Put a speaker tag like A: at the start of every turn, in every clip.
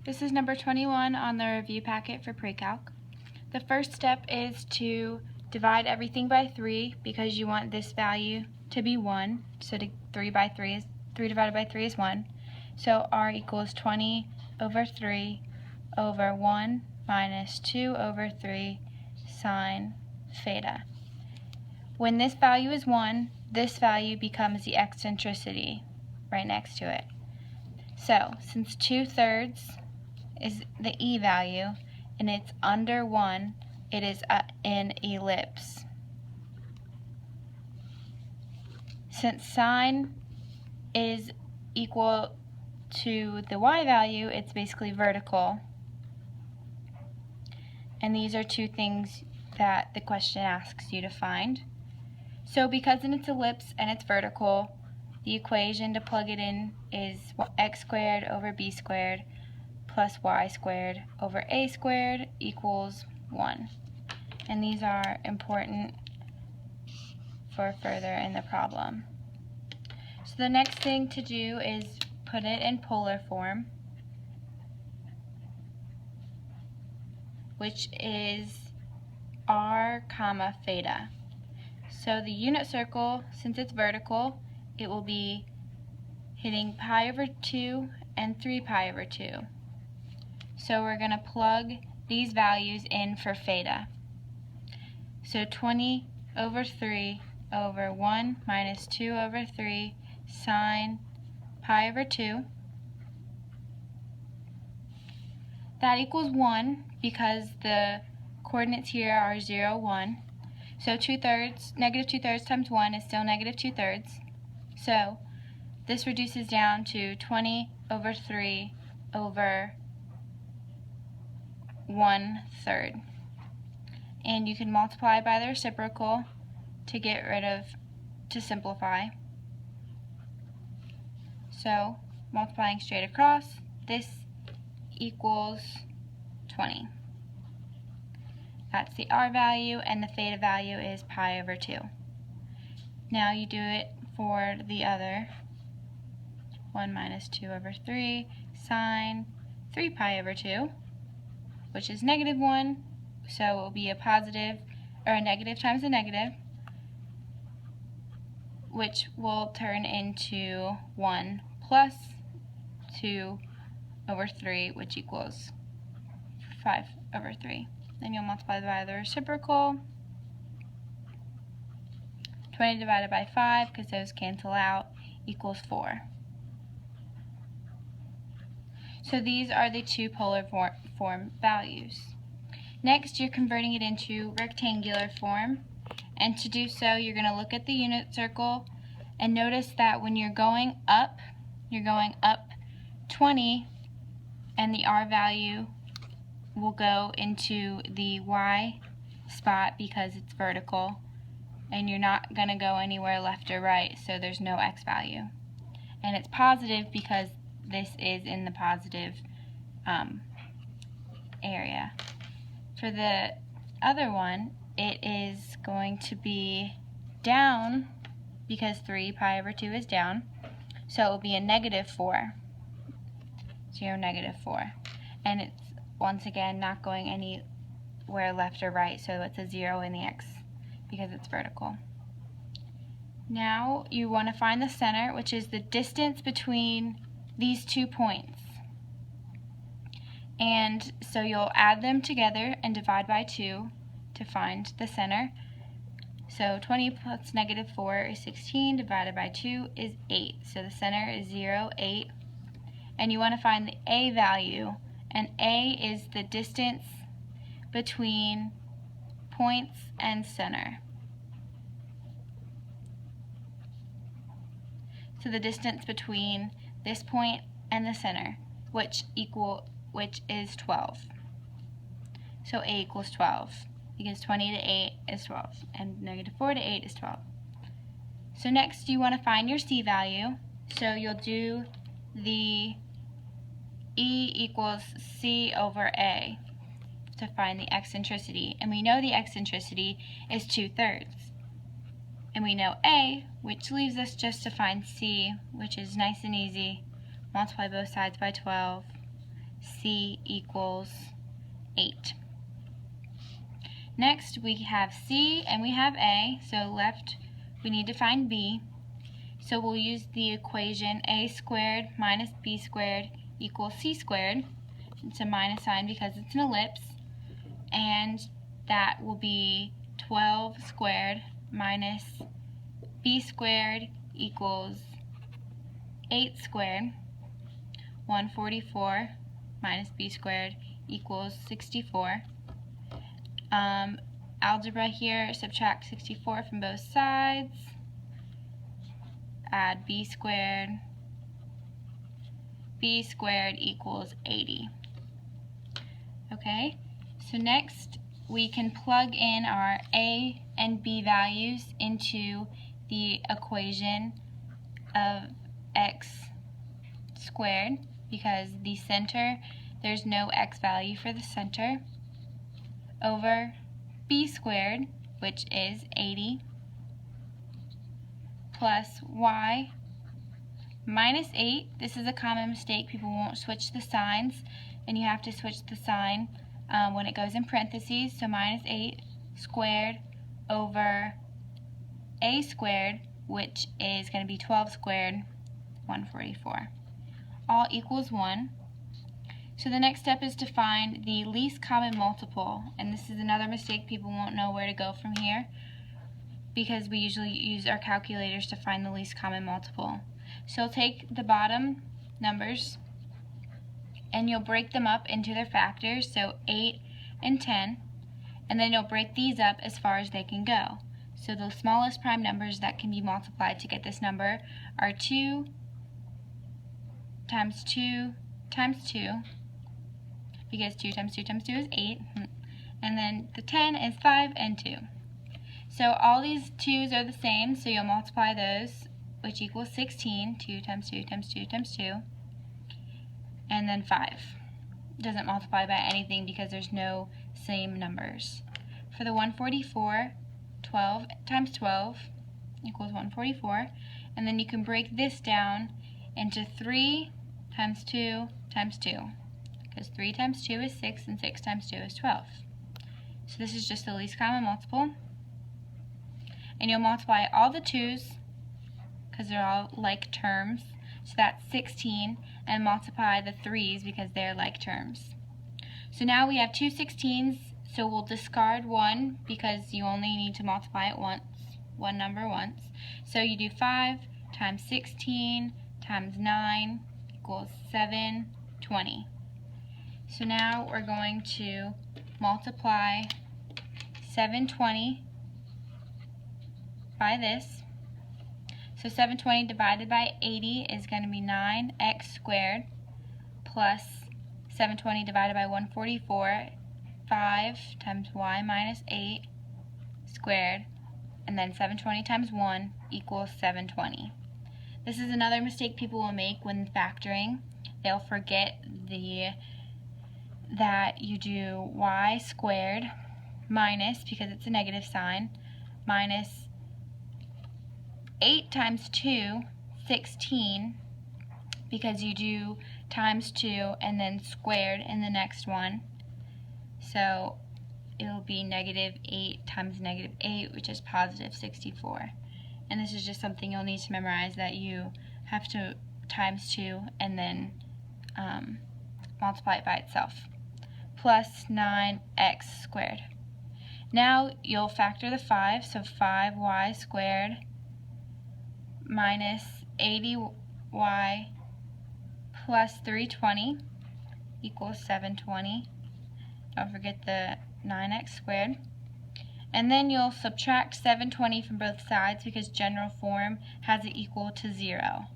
A: This is number 21 on the review packet for pre-calc. The first step is to divide everything by 3 because you want this value to be 1. So 3 divided by 3 is 1. So r equals 20 over 3 over 1 minus 2 over 3 sine theta. When this value is 1, this value becomes the eccentricity right next to it. So since 2/3 is the e value and it's under 1, it is an ellipse. Since sine is equal to the y value, it's basically vertical. And these are two things that the question asks you to find. So because it's ellipse and it's vertical, the equation to plug it in is x squared over b squared plus y squared over a squared equals 1. And these are important for further in the problem. So the next thing to do is put it in polar form, which is r comma theta. So the unit circle, since it's vertical, it will be hitting pi over 2 and 3 pi over 2. So we're going to plug these values in for theta. So 20 over 3 over 1 minus 2 over 3 sine pi over 2. That equals 1 because the coordinates here are 0, 1. So negative 2/3 times 1 is still negative 2/3. So this reduces down to 20 over 3 over 1/3. And you can multiply by the reciprocal to simplify. So multiplying straight across, this equals 20. That's the r value, and the theta value is pi over 2. Now you do it for the other. 1 minus 2 over 3 sine 3 pi over 2, which is negative 1, so it will be a positive, or a negative times a negative, which will turn into 1 plus 2 over 3, which equals 5 over 3. Then you'll multiply by the reciprocal. 20 divided by 5, because those cancel out, equals 4. So these are the two polar form values. Next, you're converting it into rectangular form. And to do so, you're going to look at the unit circle and notice that when you're going up 20, and the r value will go into the y spot because it's vertical, and you're not going to go anywhere left or right, so there's no x value. And it's positive because this is in the positive area. For the other one, it is going to be down because 3 pi over 2 is down, so it will be a negative 4. 0, negative 4. And it's, once again, not going anywhere left or right, so it's a 0 in the x because it's vertical. Now you want to find the center, which is the distance between these 2 points. And so you'll add them together and divide by 2 to find the center. So 20 plus negative 4 is 16, divided by 2 is 8. So the center is 0, 8. And you want to find the a value, and a is the distance between points and center. So the distance between this point and the center, which is 12. So a equals 12, because 20 to 8 is 12, and negative 4 to 8 is 12. So next you want to find your c value. So you'll do the E equals c over a to find the eccentricity. And we know the eccentricity is 2/3. And we know a, which leaves us just to find c, which is nice and easy. Multiply both sides by 12. C equals 8. Next we have C and we have A, so left we need to find B. So we'll use the equation a squared minus b squared equals c squared. It's a minus sign because it's an ellipse, and that will be 12 squared minus b squared equals 8 squared. 144 minus b squared equals 64. Algebra here, subtract 64 from both sides. Add b squared equals 80. Okay, so next we can plug in our a and b values into the equation of x squared, because the center, there's no x value for the center, over b squared, which is 80, plus y minus 8. This is a common mistake. People won't switch the signs, and you have to switch the sign when it goes in parentheses. So minus 8 squared over a squared, which is going to be 12 squared, 144. All equals 1. So the next step is to find the least common multiple, and this is another mistake. People won't know where to go from here, because we usually use our calculators to find the least common multiple. So take the bottom numbers and you'll break them up into their factors, so 8 and 10, and then you'll break these up as far as they can go. So the smallest prime numbers that can be multiplied to get this number are 2 times 2 times 2, because 2 times 2 times 2 is 8, and then the 10 is 5 and 2. So all these 2's are the same, so you'll multiply those, which equals 16, 2 times 2 times 2 times 2, and then 5. It doesn't multiply by anything because there's no same numbers. For the 144, 12 times 12 equals 144, and then you can break this down into 3 times 2 times 2, because 3 times 2 is 6, and 6 times 2 is 12. So this is just the least common multiple. And you'll multiply all the 2's, because they're all like terms, so that's 16, and multiply the 3's because they're like terms. So now we have two 16's, so we'll discard one because you only need to multiply it once, one number once. So you do 5 times 16 times 9 equals 720. So now we're going to multiply 720 by this. So 720 divided by 80 is going to be 9x squared, plus 720 divided by 144, 5 times y minus 8 squared, and then 720 times 1 equals 720. This is another mistake people will make when factoring. They'll forget that you do y squared minus, because it's a negative sign, minus 8 times 2, 16, because you do times 2 and then squared in the next one. So it'll be negative 8 times negative 8, which is positive 64. And this is just something you'll need to memorize, that you have to times 2 and then multiply it by itself. Plus 9x squared. Now you'll factor the 5, so 5y squared minus 80y plus 320 equals 720. Don't forget the 9x squared. And then you'll subtract 720 from both sides, because general form has it equal to 0.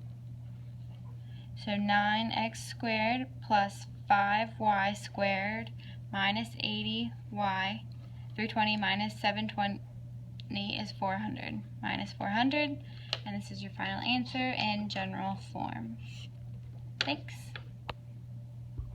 A: So 9x squared plus 5y squared minus 80y, 320 minus 720 is 400, minus 400, and this is your final answer in general form. Thanks.